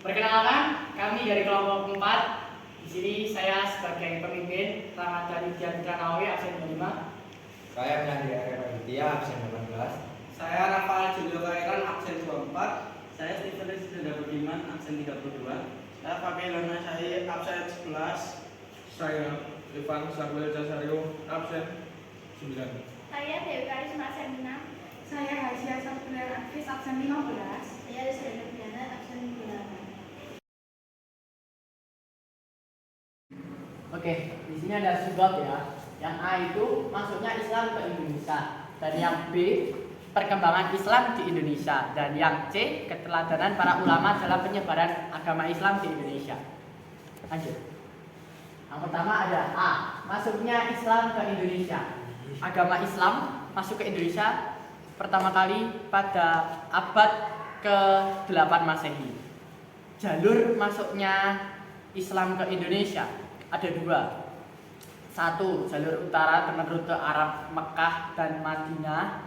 Perkenalkan, kami dari kelompok 4. Di sini saya sebagai pemimpin Ramadhan Diantra Nawawi absen 25. Saya Nandi Arya Raditya absen 18. Saya Rafael Julio Kairan absen 24. Saya Stefanus Nanda Budiman absen 32. Saya Fakih Lona Syahid absen 11. Saya Ivan Samuel Casario absen 9. Saya Dewi Karisma absen 6. Saya Hasya Sabrina Akvis absen 15. Saya Rizky Diana absen 8. Oke, di sini ada sebab ya. Yang A itu masuknya Islam ke Indonesia, dan yang B perkembangan Islam di Indonesia, dan yang C keteladanan para ulama dalam penyebaran agama Islam di Indonesia. Lanjut. Yang pertama ada A, masuknya Islam ke Indonesia. Agama Islam masuk ke Indonesia pertama kali pada abad ke-8 Masehi. Jalur masuknya Islam ke Indonesia ada dua. Satu, jalur utara dengan rute Arab Mekah dan Madinah,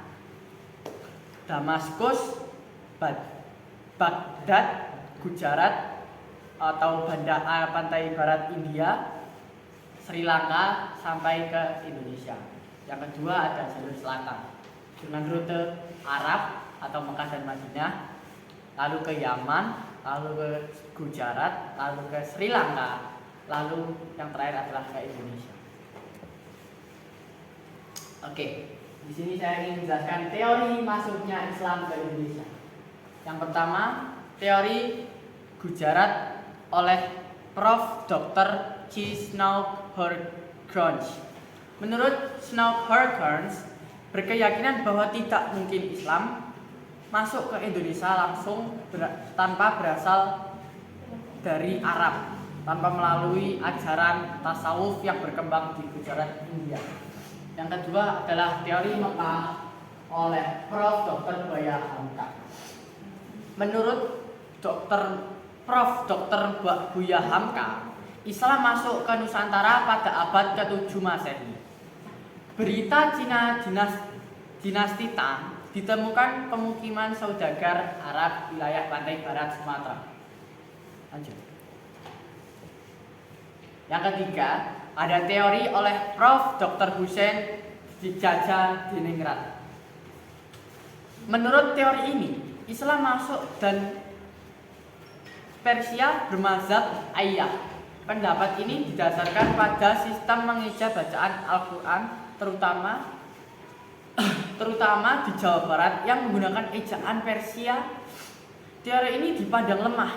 Damaskus, Baghdad, Gujarat atau pantai barat India, Sri Lanka sampai ke Indonesia. Yang kedua ada jalur selatan dengan rute Arab atau Mekah dan Madinah, lalu ke Yaman, lalu ke Gujarat, lalu ke Sri Lanka, lalu yang terakhir adalah ke Indonesia. Oke, di sini saya ingin menjelaskan teori masuknya Islam ke Indonesia. Yang pertama, teori Gujarat oleh Prof. Dr. C. Snowhurst. Menurut Snowhurst, berkeyakinan bahwa tidak mungkin Islam masuk ke Indonesia langsung tanpa berasal dari Arab, tanpa melalui ajaran tasawuf yang berkembang di Gujarat, India. Yang kedua adalah teori Mekah oleh Prof. Dr. Buya Hamka. Menurut Prof. Dr. Buya Hamka, Islam masuk ke Nusantara pada abad ke-7 Masehi. Berita Cina dinasti Tang ditemukan pemukiman saudagar Arab wilayah pantai barat Sumatera. Lanjut. Yang ketiga, ada teori oleh Prof. Dr. Hussein Dijajah Diningrat. Menurut teori ini, Islam masuk dan Persia bermazhab Ayyah. Pendapat ini didasarkan pada sistem mengeja bacaan Al-Quran, terutama di Jawa Barat yang menggunakan ejaan Persia. Teori ini dipandang lemah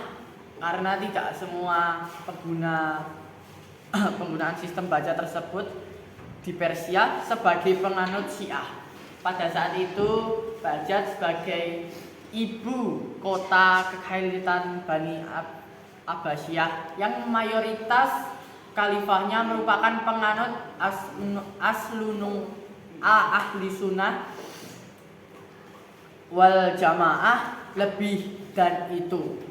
karena tidak semua penggunaan sistem baca tersebut di Persia sebagai penganut Syiah. Pada saat itu, Baghdad sebagai ibu kota kekhailatan Bani Abbasiyah yang mayoritas khalifahnya merupakan penganut ahli sunnah wal jamaah. Lebih dan itu,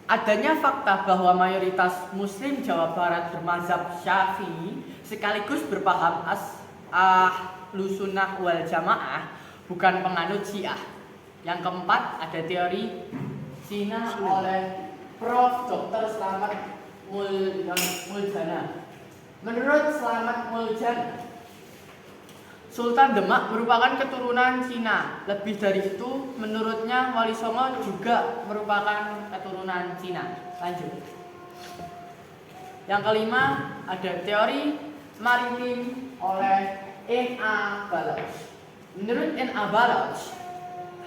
adanya fakta bahwa mayoritas Muslim Jawa Barat bermazhab Syafi'i sekaligus berpaham ahlu sunnah wal jamaah, bukan penganut Syiah. Yang keempat ada teori Cina oleh Prof. Dr. Slamet Muljana. Menurut Slamet Muljana, Sultan Demak merupakan keturunan Cina. Lebih dari itu, menurutnya Wali Songo juga merupakan keturunan Cina. Lanjut. Yang kelima, ada teori maritim oleh N.A. Baloch. Menurut N.A. Baloch,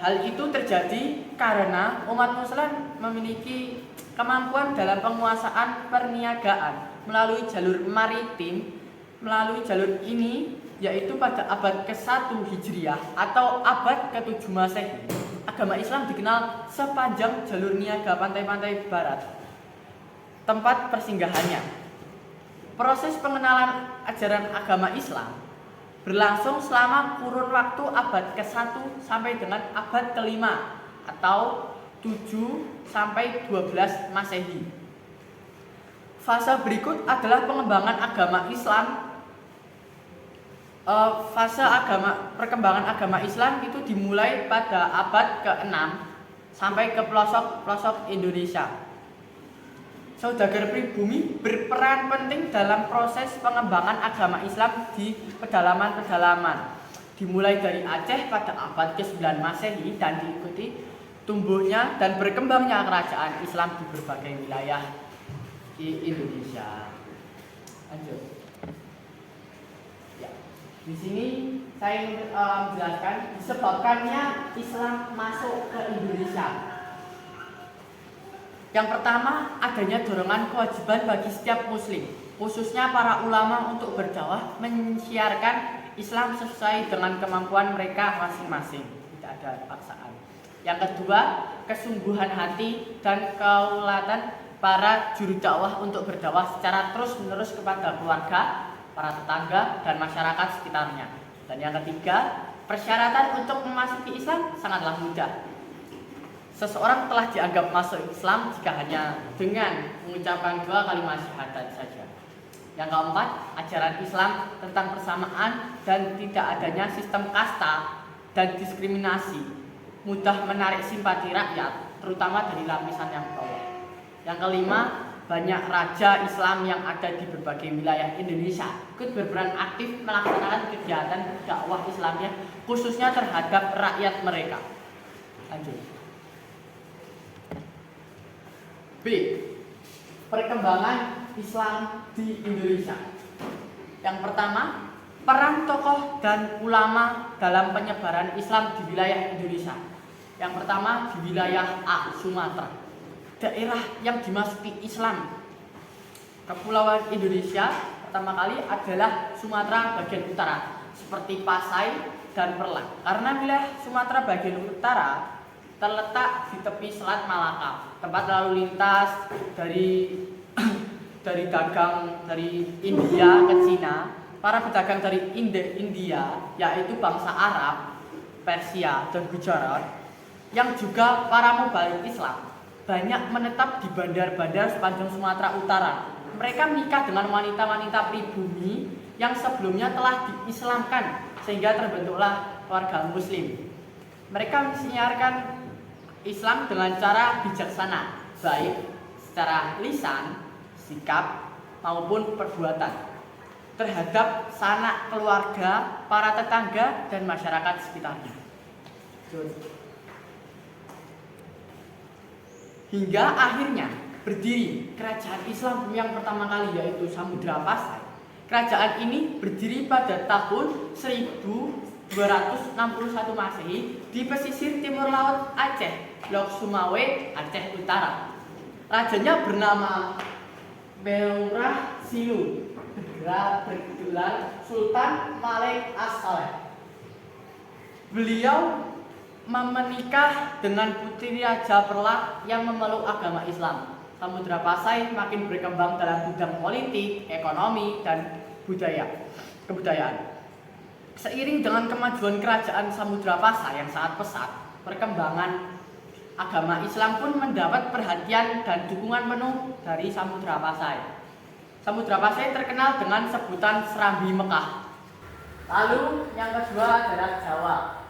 hal itu terjadi karena umat Muslim memiliki kemampuan dalam penguasaan perniagaan melalui jalur maritim. Melalui jalur ini, yaitu pada abad ke-1 Hijriah atau abad ke-7 Masehi, agama Islam dikenal sepanjang jalur niaga pantai-pantai barat, tempat persinggahannya. Proses pengenalan ajaran agama Islam berlangsung selama kurun waktu abad ke-1 sampai dengan abad ke-5 atau 7 sampai 12 Masehi. Fase berikut adalah pengembangan agama Islam. Perkembangan agama Islam itu dimulai pada abad ke-6 sampai ke pelosok-pelosok Indonesia. Saudagar pribumi berperan penting dalam proses pengembangan agama Islam di pedalaman-pedalaman. Dimulai dari Aceh pada abad ke-9 Masehi dan diikuti tumbuhnya dan berkembangnya kerajaan Islam di berbagai wilayah di Indonesia. Lanjut. Ya. Di sini saya ingin menjelaskan disebabkannya Islam masuk ke Indonesia. Yang pertama, adanya dorongan kewajiban bagi setiap muslim, khususnya para ulama untuk berdakwah mensiarkan Islam sesuai dengan kemampuan mereka masing-masing, tidak ada paksaan. Yang kedua, kesungguhan hati dan keulatan para juru dakwah untuk berdakwah secara terus-menerus kepada keluarga, para tetangga, dan masyarakat sekitarnya. Dan yang ketiga, persyaratan untuk memasuki Islam sangatlah mudah. Seseorang telah dianggap masuk Islam jika hanya dengan mengucapkan 2 kalimat syahadat saja. Yang keempat, ajaran Islam tentang persamaan dan tidak adanya sistem kasta dan diskriminasi mudah menarik simpati rakyat, terutama dari lapisan yang bawah. Yang kelima, banyak raja Islam yang ada di berbagai wilayah Indonesia ikut berperan aktif melaksanakan kegiatan dakwah Islamnya, khususnya terhadap rakyat mereka. Lanjut. B. Perkembangan Islam di Indonesia. Yang pertama, peran tokoh dan ulama dalam penyebaran Islam di wilayah Indonesia. Yang pertama, di wilayah A, Sumatera, daerah yang dimasuki Islam. Kepulauan Indonesia pertama kali adalah Sumatera bagian utara, seperti Pasai dan Perlang. Karena wilayah Sumatera bagian utara terletak di tepi Selat Malaka, tempat lalu lintas dari dagang dari India ke Cina. Para pedagang dari India, yaitu bangsa Arab, Persia, dan Gujarat, yang juga para mubalik Islam, banyak menetap di bandar-bandar sepanjang Sumatera Utara. Mereka menikah dengan wanita-wanita pribumi yang sebelumnya telah diislamkan, sehingga terbentuklah keluarga muslim. Mereka menyiarkan Islam dengan cara bijaksana, baik secara lisan, sikap, maupun perbuatan terhadap sanak keluarga, para tetangga, dan masyarakat sekitarnya. Hingga akhirnya berdiri kerajaan Islam yang pertama kali, yaitu Samudra Pasai. Kerajaan ini berdiri pada tahun 1261 Masehi di pesisir timur laut Aceh, Lok Sumawe, Aceh Utara. Rajanya bernama Meurah Silu, bergelar Sultan Malik As-Saleh. Beliau menikah dengan putri Raja Perlak yang memeluk agama Islam. Samudra Pasai makin berkembang dalam bidang politik, ekonomi, dan kebudayaan. Seiring dengan kemajuan kerajaan Samudra Pasai yang sangat pesat, perkembangan agama Islam pun mendapat perhatian dan dukungan penuh dari Samudra Pasai. Samudra Pasai terkenal dengan sebutan Serambi Mekah. Lalu yang kedua adalah Jawa.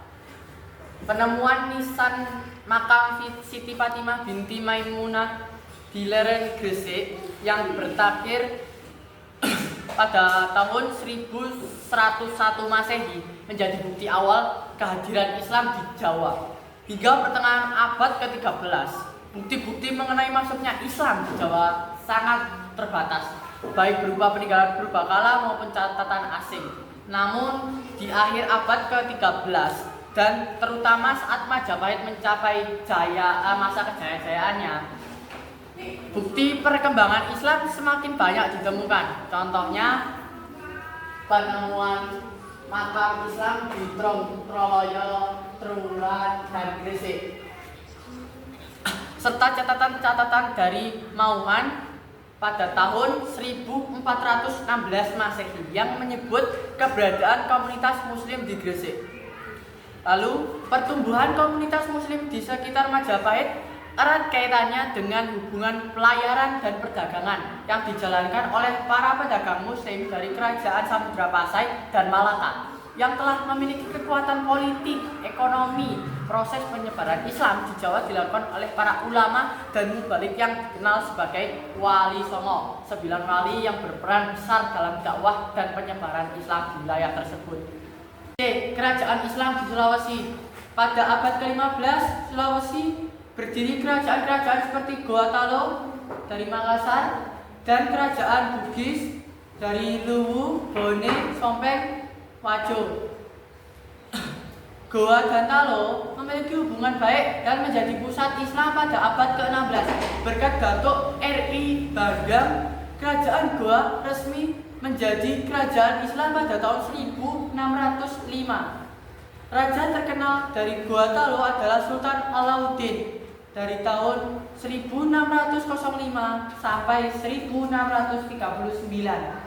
Penemuan nisan makam Siti Fatimah binti Maimunah di lereng Gresik yang bertakhir pada tahun 1101 Masehi menjadi bukti awal kehadiran Islam di Jawa. Hingga pertengahan abad ke-13, bukti-bukti mengenai masuknya Islam di Jawa sangat terbatas, baik berupa peninggalan purbakala maupun catatan asing. Namun di akhir abad ke-13 dan terutama saat Majapahit mencapai masa kejaya-jayaannya, bukti perkembangan Islam semakin banyak ditemukan. Contohnya penemuan makam Islam di Troloyo, Trulan, dan Gresik, serta catatan-catatan dari Mauhan pada tahun 1416 Masehi yang menyebut keberadaan komunitas muslim di Gresik. Lalu, pertumbuhan komunitas muslim di sekitar Majapahit erat kaitannya dengan hubungan pelayaran dan perdagangan yang dijalankan oleh para pedagang muslim dari kerajaan Samudra Pasai dan Malaka yang telah memiliki kekuatan politik, ekonomi, proses penyebaran Islam di Jawa dilakukan oleh para ulama dan mubalik yang dikenal sebagai Wali Songo, 9 wali yang berperan besar dalam dakwah dan penyebaran Islam di wilayah tersebut. C. Kerajaan Islam di Sulawesi. Pada abad ke-15, Sulawesi berdiri kerajaan-kerajaan seperti Goa Talo dari Makassar dan kerajaan Bugis dari Luwu, Bone, Sompeng, Wajo. Goa dan Talo memiliki hubungan baik dan menjadi pusat Islam pada abad ke-16. Berkat Datuk RI Bagam, kerajaan Goa resmi menjadi kerajaan Islam pada tahun 1605. Raja terkenal dari Goa Talo adalah Sultan Alauddin dari tahun 1605 sampai 1639.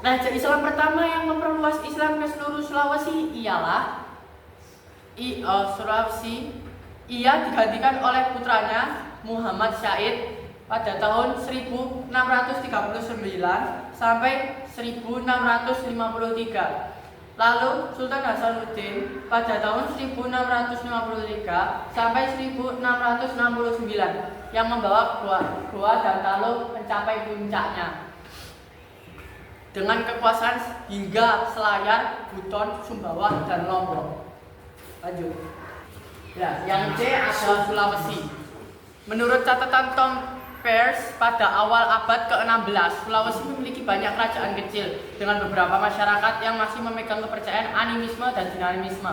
Raja Islam pertama yang memperluas Islam ke seluruh Sulawesi ialah Sulawesi. Ia digantikan oleh putranya Muhammad Syahid pada tahun 1639 sampai 1653. Lalu Sultan Hasanuddin pada tahun 1653 sampai 1669 yang membawa Goa dan Talo mencapai puncaknya dengan kekuasaan hingga Selayar, Buton, Sumbawa, dan Lombok. Lanjut. Ya, yang C adalah Sulawesi. Menurut catatan Tom Peirce, pada awal abad ke-16, Sulawesi memiliki banyak kerajaan kecil dengan beberapa masyarakat yang masih memegang kepercayaan animisme dan dinamisme.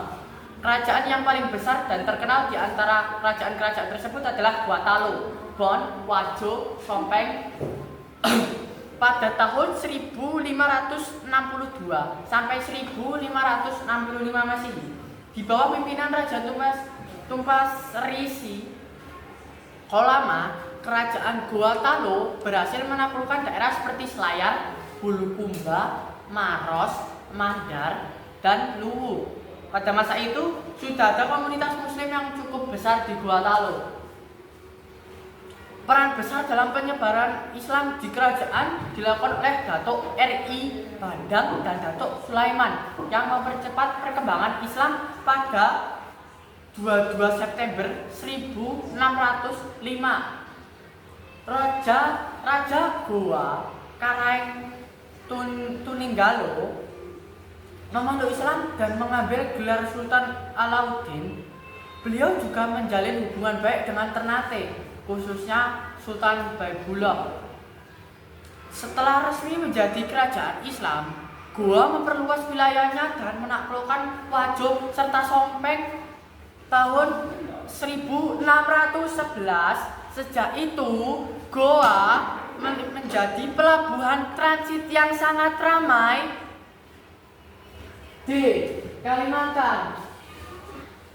Kerajaan yang paling besar dan terkenal di antara kerajaan-kerajaan tersebut adalah Goa Talo, Bon, Wajo, Sompeng. Pada tahun 1562 sampai 1565 Masehi, di bawah pimpinan Raja Tumpas Risi Kolama, kerajaan Goa Talo berhasil menaklukkan daerah seperti Selayar, Bulukumba, Maros, Mandar, dan Luwu. Pada masa itu, sudah ada komunitas muslim yang cukup besar di Goa Talo. Peran besar dalam penyebaran Islam di kerajaan dilakukan oleh Datuk RI Bandang dan Datuk Sulaiman yang mempercepat perkembangan Islam pada 22 September 1605. Raja Goa Karaeng Tuninggalo memeluk Islam dan mengambil gelar Sultan Alauddin. Beliau juga menjalin hubungan baik dengan Ternate, khususnya Sultan Baibullah. Setelah resmi menjadi kerajaan Islam, Goa memperluas wilayahnya dan menaklukkan Wajo serta Sompeng tahun 1611. Sejak itu, Goa menjadi pelabuhan transit yang sangat ramai. D. Kalimantan.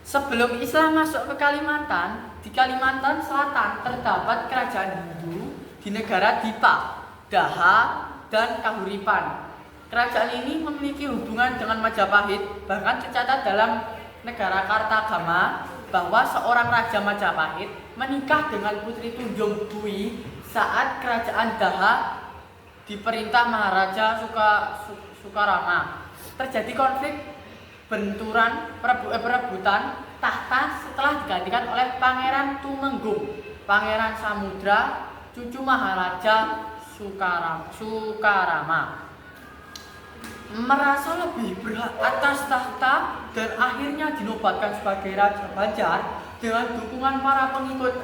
Sebelum Islam masuk ke Kalimantan, di Kalimantan Selatan terdapat kerajaan Hindu di negara Dipa, Daha, dan Kahuripan. Kerajaan ini memiliki hubungan dengan Majapahit, bahkan tercatat dalam negara Kartagama bahwa seorang Raja Majapahit menikah dengan Putri Tunjung Bui saat kerajaan Daha diperintah Maharaja Sukarama. Terjadi konflik benturan perebutan tahta setelah digantikan oleh Pangeran Tumenggung, Pangeran Samudra, cucu Maharaja Sukarama. Merasa lebih berhak atas tahta dan akhirnya dinobatkan sebagai Raja Banjar dengan dukungan para pengikut.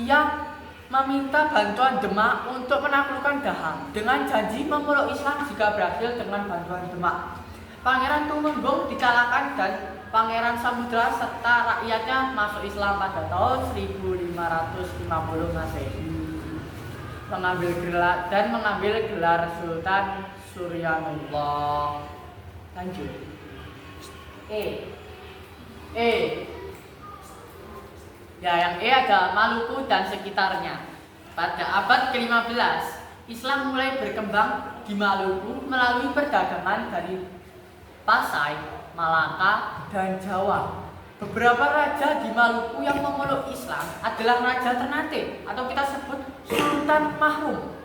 Ia meminta bantuan Demak untuk menaklukkan Daha dengan janji memeluk Islam jika berhasil dengan bantuan Demak. Pangeran Tumenggung dikalahkan dan Pangeran Samudra serta rakyatnya masuk Islam pada tahun 1550 Masehi. Mengambil gelar Sultan Suryanullah. Lanjut. Ya, yang E ada Maluku dan sekitarnya. Pada abad ke-15, Islam mulai berkembang di Maluku melalui perdagangan dari Pasai, Malaka, dan Jawa. Beberapa raja di Maluku yang memeluk Islam adalah Raja Ternate atau kita sebut Sultan Mahrum.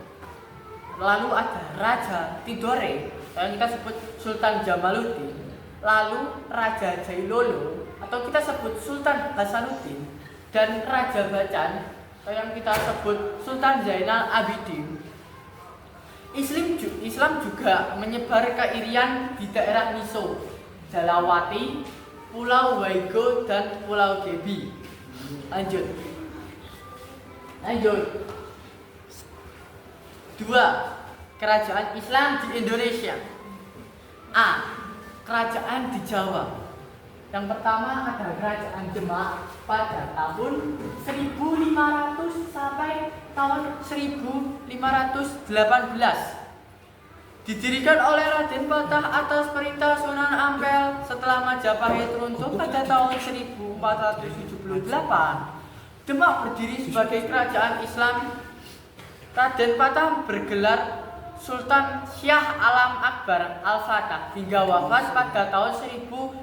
Lalu ada Raja Tidore yang kita sebut Sultan Jamaluddin. Lalu Raja Jailolo atau kita sebut Sultan Hasanuddin dan Raja Bacan atau yang kita sebut Sultan Zainal Abidin, Islam juga menyebar ke Irian di daerah Miso, Jalawati, Pulau Waigo dan Pulau Gebi. Lanjut. 2. Kerajaan Islam di Indonesia. A. Kerajaan di Jawa. Yang pertama ada Kerajaan Demak pada tahun 1500 sampai tahun 1518. Didirikan oleh Raden Patah atas perintah Sunan Ampel setelah Majapahit runtuh pada tahun 1478. Demak berdiri sebagai kerajaan Islam. Raden Patah bergelar Sultan Syah Alam Akbar Al-Fatah hingga wafat pada tahun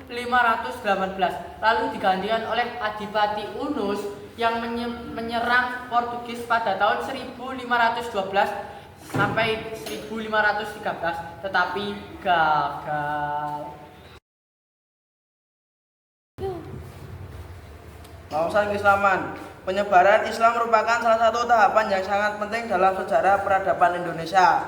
1518. Lalu digantikan oleh Adipati Unus yang menyerang Portugis pada tahun 1512 sampai 1513, tetapi gagal. Wawasan keislaman. Penyebaran Islam merupakan salah satu tahapan yang sangat penting dalam sejarah peradaban Indonesia.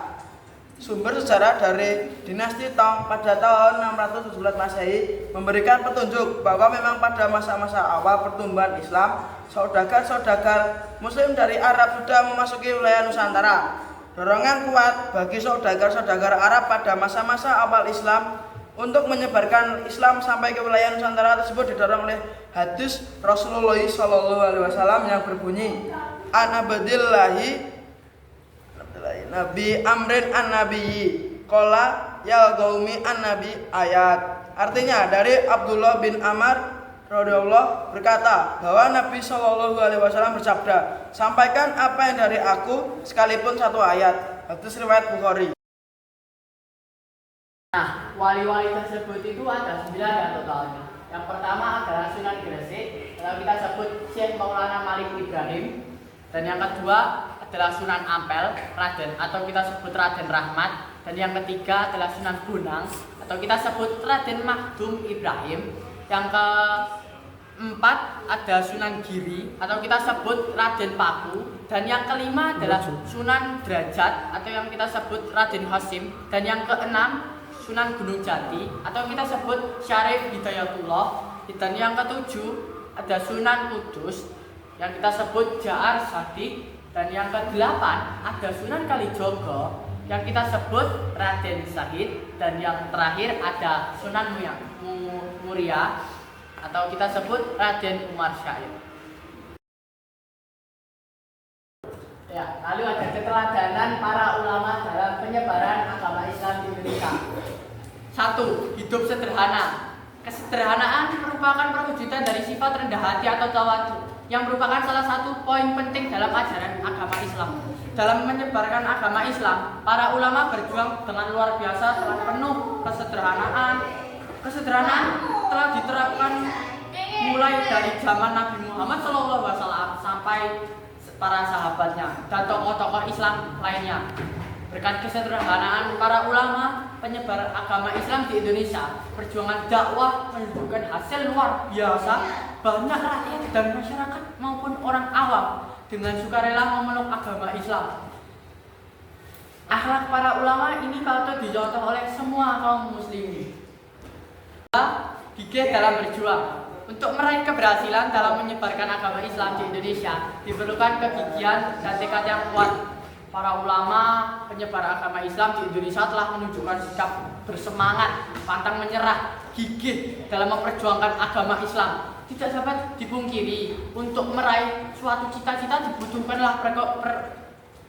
Sumber sejarah dari dinasti Tang pada tahun 617 Masehi memberikan petunjuk bahwa memang pada masa-masa awal pertumbuhan Islam, saudagar-saudagar Muslim dari Arab sudah memasuki wilayah Nusantara. Dorongan kuat bagi saudagar-saudagar Arab pada masa-masa awal Islam untuk menyebarkan Islam sampai ke wilayah Nusantara tersebut didorong oleh hadis Rasulullah SAW yang berbunyi, An Abdillahi Nabi Amrin an Nabiyyi Qala ya gaumi an Nabi ayat. Artinya dari Abdullah bin Amr radhiyallahu berkata bahwa Nabi SAW bersabda, sampaikan apa yang dari aku sekalipun satu ayat. Hadis riwayat Bukhari. Nah, wali-wali tersebut itu ada 9 ya totalnya. Yang pertama adalah Sunan Gresik, lalu kita sebut Syekh Maulana Malik Ibrahim. Dan yang kedua adalah Sunan Ampel, Raden, atau kita sebut Raden Rahmat. Dan yang ketiga adalah Sunan Bonang, atau kita sebut Raden Makdum Ibrahim. Yang keempat ada Sunan Giri, atau kita sebut Raden Paku. Dan yang kelima adalah Sunan Derajat, atau yang kita sebut Raden Hasim. Dan yang keenam Sunan Gunung Jati, atau kita sebut Syarif Hidayatullah. Dan yang ketujuh ada Sunan Kudus, yang kita sebut Ja'ar Sadiq. Dan yang kedelapan ada Sunan Kalijogo, yang kita sebut Raden Syahid. Dan yang terakhir ada Sunan Muria, atau kita sebut Raden Umar Syahid. Ya, lalu ada keteladanan para ulama dalam penyebaran agama Islam di Indonesia. 1. Hidup sederhana. Kesederhanaan merupakan perwujudan dari sifat rendah hati atau tawadu, yang merupakan salah satu poin penting dalam ajaran agama Islam. Dalam menyebarkan agama Islam, para ulama berjuang dengan luar biasa telah penuh kesederhanaan. Kesederhanaan telah diterapkan mulai dari zaman Nabi Muhammad SAW sampai para sahabatnya dan tokoh-tokoh Islam lainnya. Berkat kesederhanaan para ulama penyebar agama Islam di Indonesia, perjuangan dakwah menunjukkan hasil luar biasa. Banyak rakyat dan masyarakat maupun orang awam dengan sukarela memeluk agama Islam. Akhlak para ulama ini patut dicontoh oleh semua kaum muslimin. Gigih dalam berjuang. Untuk meraih keberhasilan dalam menyebarkan agama Islam di Indonesia, diperlukan kegigihan dan tekad yang kuat. Para ulama penyebar agama Islam di Indonesia telah menunjukkan sikap bersemangat, pantang menyerah, gigih dalam memperjuangkan agama Islam. Tidak dapat dipungkiri, untuk meraih suatu cita-cita dibutuhkanlah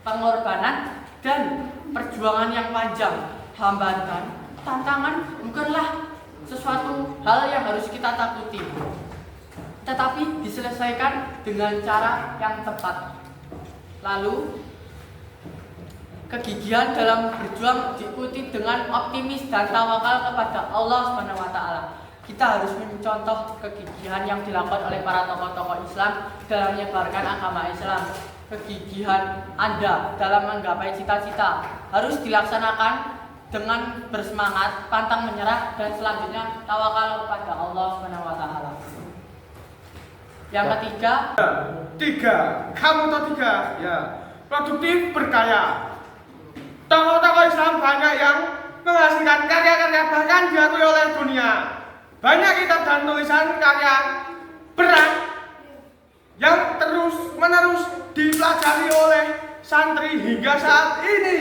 pengorbanan dan perjuangan yang panjang. Hambatan, tantangan bukanlah sesuatu hal yang harus kita takuti, tetapi diselesaikan dengan cara yang tepat. Lalu kegigihan dalam berjuang diikuti dengan optimis dan tawakal kepada Allah SWT. Kita harus mencontoh kegigihan yang dilakukan oleh para tokoh-tokoh Islam dalam menyebarkan agama Islam. Kegigihan Anda dalam menggapai cita-cita harus dilaksanakan dengan bersemangat, pantang menyerah, dan selanjutnya tawakal kepada Allah SWT. Yang ketiga, Tiga, kamu tahu tiga, ya. Produktif, berkaya. Tokoh-tokoh Islam banyak yang menghasilkan karya-karya bahkan diakui oleh dunia. Banyak kitab dan tulisan karya berat yang terus-menerus dipelajari oleh santri hingga saat ini.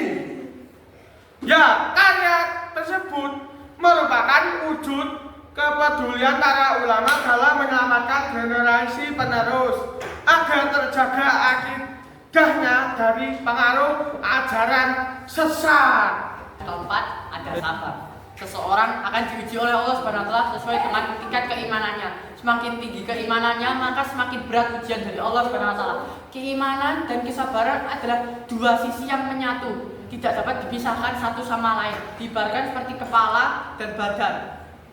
Ya, karya tersebut merupakan wujud kepedulian para ulama dalam menyelamatkan generasi penerus agar terjaga akidahnya dari pengaruh ajaran sesat. keempat ada sabar. Seseorang akan diuji oleh Allah Subhanahu wa taala sesuai dengan tingkat keimanannya. Semakin tinggi keimanannya, maka semakin berat ujian dari Allah Subhanahu wa taala. Keimanan dan kesabaran adalah dua sisi yang menyatu, tidak dapat dipisahkan satu sama lain. Diibaratkan seperti kepala dan badan.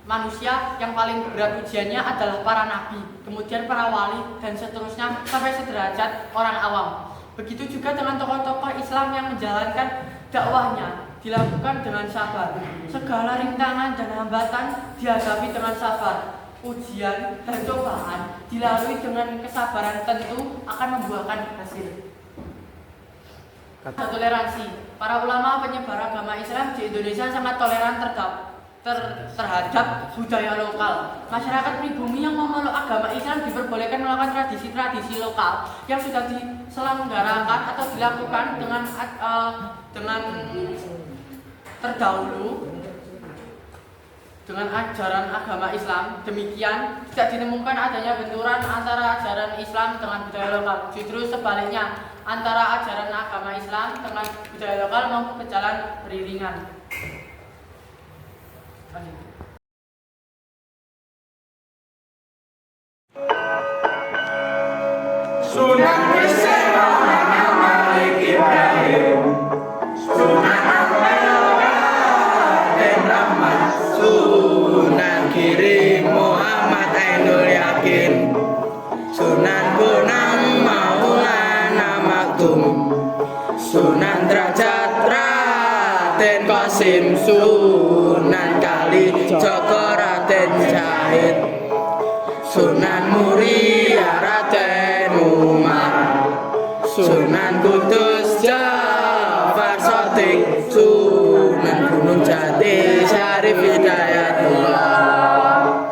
Manusia yang paling berat ujiannya adalah para nabi, kemudian para wali, dan seterusnya sampai sederajat orang awam. Begitu juga dengan tokoh-tokoh Islam yang menjalankan dakwahnya dilakukan dengan sabar. Segala rintangan dan hambatan dihadapi dengan sabar. Ujian dan cobaan dilalui dengan kesabaran tentu akan membuahkan hasil. Toleransi. Para ulama penyebar agama Islam di Indonesia sangat toleran terhadap budaya lokal. Masyarakat pribumi yang memeluk agama Islam diperbolehkan melakukan tradisi-tradisi lokal yang sudah diselenggarakan atau dilakukan dengan terdahulu dengan ajaran agama Islam. Demikian tidak ditemukan adanya benturan antara ajaran Islam dengan budaya lokal. Justru sebaliknya, antara ajaran agama Islam dengan budaya lokal mampu berjalan beriringan. Sunan Mustafa Malik Ibrahim, Sunan Raden Rahmat, Sunan Giri Muhammad Ainul Yakin, Sunan Bonang Maulana Maktum, Sunan Derajat Raden Qasim, Sunan Kalijaga Raden Syahid, Sunan Muria Raden Umar, Sunan Kudus Jafar Sotik, Sunan Gunung Jati Syarif Hidayatullah.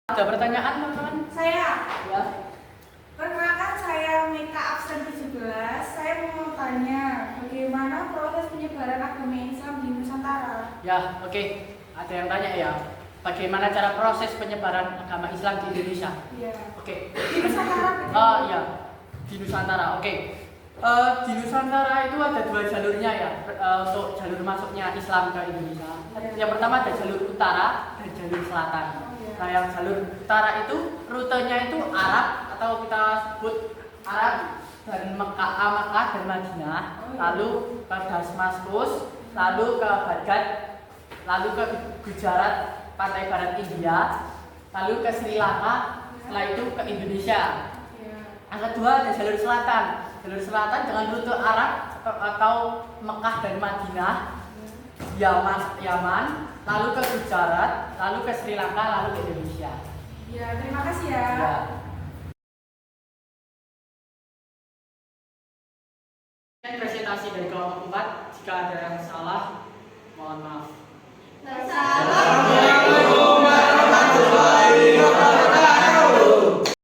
Ada pertanyaan, teman-teman? Saya, Ya. perkenalkan saya Meka absen 17. Saya mau tanya, bagaimana proses penyebaran agama Islam di Nusantara? Ya, oke. Ada yang tanya ya. Bagaimana cara proses penyebaran agama Islam di Indonesia? Iya. Oke. Di Nusantara. Ya, di Nusantara. Oke. Di Nusantara itu ada dua jalurnya ya, untuk jalur masuknya Islam ke Indonesia. Yang pertama ada jalur utara dan jalur selatan. Nah, yang jalur utara itu rutenya itu Arab atau kita sebut Arab dan Makkah dan Madinah, lalu ke Damaskus, lalu ke Baghdad, lalu ke Gujarat, pantai barat India, lalu ke Sri Lanka, setelah itu ke Indonesia. Yang kedua ada jalur selatan. Jalur selatan dengan rute Arab atau Mekah dan Madinah, Yaman, lalu ke Gujarat, lalu ke Sri Lanka, lalu ke Indonesia. Ya, terima kasih ya. Ya. Presentasi dari kelompok 4. Jika ada yang salah, mohon maaf. Wassalamualaikum